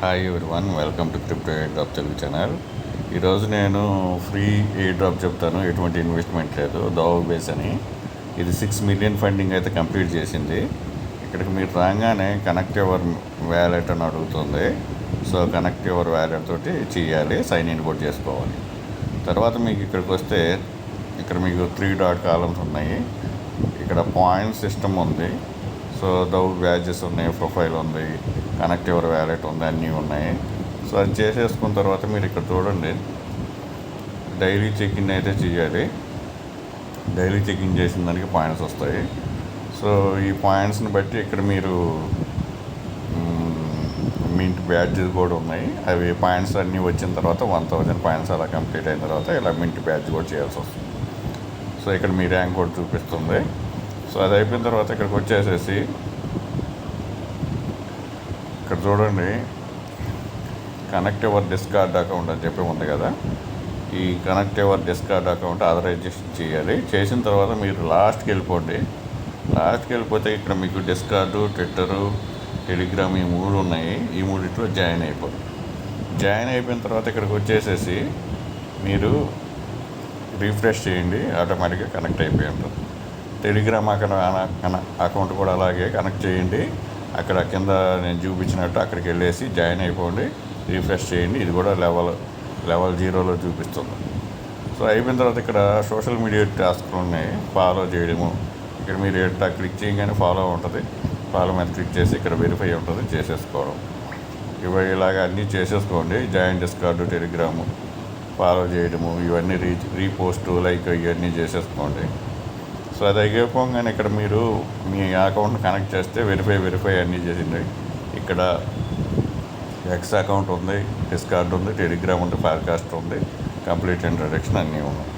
Hi everyone, welcome to crypto air drop Telugu channel. ఈరోజు నేను free air drop చెప్తాను. ఎటువంటి ఇన్వెస్ట్మెంట్ లేదు. దావ్ బేస్ అని ఇది 6 మిలియన్ ఫండింగ్ అయితే కంప్లీట్ చేసింది. ఇక్కడికి మీరు రాగానే కనెక్ట్ యువర్ వ్యాలెట్ అని అడుగుతుంది. సో కనెక్ట్ యువర్ వ్యాలెట్ తోటి చేయాలి, సైన్ ఇన్ కూడా చేసుకోవాలి. తర్వాత మీకు ఇక్కడికి వస్తే ఇక్కడ మీకు 3 డాట్ కాలమ్స్ ఉన్నాయి. ఇక్కడ పాయింట్ సిస్టమ్ ఉంది. సో డౌ బ్యాచెస్ ఉన్నాయి, ప్రొఫైల్ ఉంది, కనెక్ట్ యువర్ వ్యాలెట్ ఉంది, అన్నీ ఉన్నాయి. సో అది చేసేసుకున్న తర్వాత మీరు ఇక్కడ చూడండి, డైలీ చెక్-ఇన్ అయితే చేయాలి. డైలీ చెక్-ఇన్ చేసిన దానికి పాయింట్స్ వస్తాయి. సో ఈ పాయింట్స్ని బట్టి ఇక్కడ మీరు మింట్ బ్యాడ్జెస్ కూడా ఉన్నాయి. అవి పాయింట్స్ అన్నీ వచ్చిన తర్వాత 1000 పాయింట్స్ అలా కంప్లీట్ అయిన తర్వాత ఇలా మింట్ బ్యాడ్జ్ కూడా చేయాల్సి వస్తుంది. సో ఇక్కడ మీ ర్యాంక్ కూడా చూపిస్తుంది. సో అది అయిపోయిన తర్వాత ఇక్కడికి వచ్చేసేసి ఇక్కడ చూడండి, కనెక్ట్ యువర్ డిస్కార్డ్ అకౌంట్ అని చెప్పి ఉంది కదా. ఈ connect your Discord account authorization చేయాలి. చేసిన తర్వాత మీరు లాస్ట్కి వెళ్ళిపోండి. లాస్ట్కి వెళ్ళిపోతే ఇక్కడ మీకు డిస్కార్డు, ట్విట్టరు, టెలిగ్రామ్ ఈ 3 ఉన్నాయి. ఈ 3 జాయిన్ అయిపోండి. జాయిన్ అయిపోయిన తర్వాత ఇక్కడికి వచ్చేసేసి మీరు రీఫ్రెష్ చేయండి, ఆటోమేటిక్గా కనెక్ట్ అయిపోయి ఉంటుంది. టెలిగ్రామ్ అకౌంట్ కూడా అలాగే కనెక్ట్ చేయండి. అక్కడ కింద నేను చూపించినట్టు అక్కడికి వెళ్ళేసి జాయిన్ అయిపోండి, రీఫ్రెష్ చేయండి. ఇది కూడా లెవెల్ 0లో చూపిస్తుంది. సో అయిపోయిన తర్వాత ఇక్కడ సోషల్ మీడియా టాస్క్లు ఉన్నాయి, ఫాలో చేయడము. ఇక్కడ మీరు ఎట్లా క్లిక్ చేయగానే ఫాలో ఉంటుంది. ఫాలో మీద క్లిక్ చేసి ఇక్కడ వెరిఫై ఉంటుంది, చేసేసుకోవడం. ఇలాగ అన్నీ చేసేసుకోండి. జాయిన్ డిస్కార్డు, టెలిగ్రాము, ఫాలో చేయడము, ఇవన్నీ రీపోస్టు, లైక్ ఇవన్నీ చేసేసుకోండి. సో అది అయిపోగానే ఇక్కడ మీరు మీ అకౌంట్ కనెక్ట్ చేస్తే వెరిఫై అన్నీ చేసింది. ఇక్కడ ఎక్స్ అకౌంట్ ఉంది, డిస్కార్డ్ ఉంది, టెలిగ్రామ్ ఉంది, పాడ్కాస్ట్ ఉంది, కంప్లీట్ ఇంట్రడక్షన్ అన్నీ ఉన్నాయి.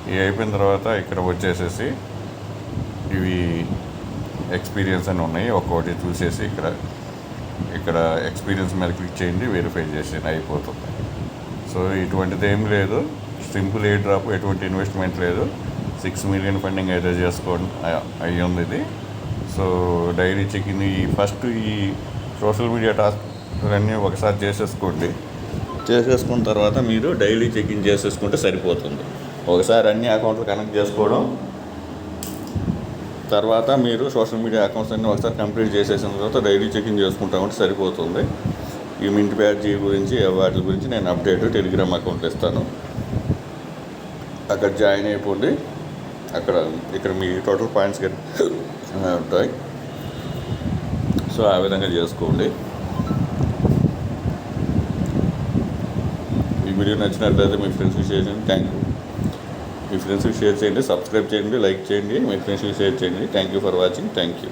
ఇవి అయిపోయిన తర్వాత ఇక్కడ వచ్చేసేసి ఇవి ఎక్స్పీరియన్స్ అని ఉన్నాయి. ఒక్కొక్కటి చూసేసి ఇక్కడ ఎక్స్పీరియన్స్ మీద క్లిక్ చేయండి, వెరిఫై చేసి అయిపోతుంది. సో ఇటువంటిది ఏం లేదు, సింపుల్ ఎయిర్ డ్రాప్, ఎటువంటి ఇన్వెస్ట్మెంట్ లేదు. 6 మిలియన్ ఫండింగ్ అయితే చేసుకోండి అయ్యింది ఇది. సో డైలీ చెక్-ఇన్, ఈ సోషల్ మీడియా టాస్క్లన్నీ ఒకసారి చేసేసుకున్న తర్వాత మీరు డైలీ చెక్-ఇన్ చేసేసుకుంటే సరిపోతుంది. ఒకసారి అన్ని అకౌంట్లు కనెక్ట్ చేసుకోవడం, తర్వాత మీరు సోషల్ మీడియా అకౌంట్స్ అన్నీ ఒకసారి కంప్లీట్ చేసేసిన తర్వాత డైలీ చెక్-ఇన్ చేసుకుంటామంటే సరిపోతుంది. ఈ మింట్ బ్యాడ్జీ గురించి వాటి గురించి నేను అప్డేట్ టెలిగ్రామ్ అకౌంట్లో ఇస్తాను. అక్కడ జాయిన్ అయిపోండి. ఇక్కడ మీ టోటల్ పాయింట్స్ ఉంటాయి. సో ఆ విధంగా చేసుకోండి. ఈ వీడియో నచ్చినట్లయితే మీ ఫ్రెండ్స్కి షేర్ చేయండి. Thank you. మీ ఫ్రెండ్స్కి షేర్ చేయండి, సబ్స్క్రైబ్ చేయండి, లైక్ చేయండి, మీ ఫ్రెండ్స్కి షేర్ చేయండి. Thank you for watching. Thank you.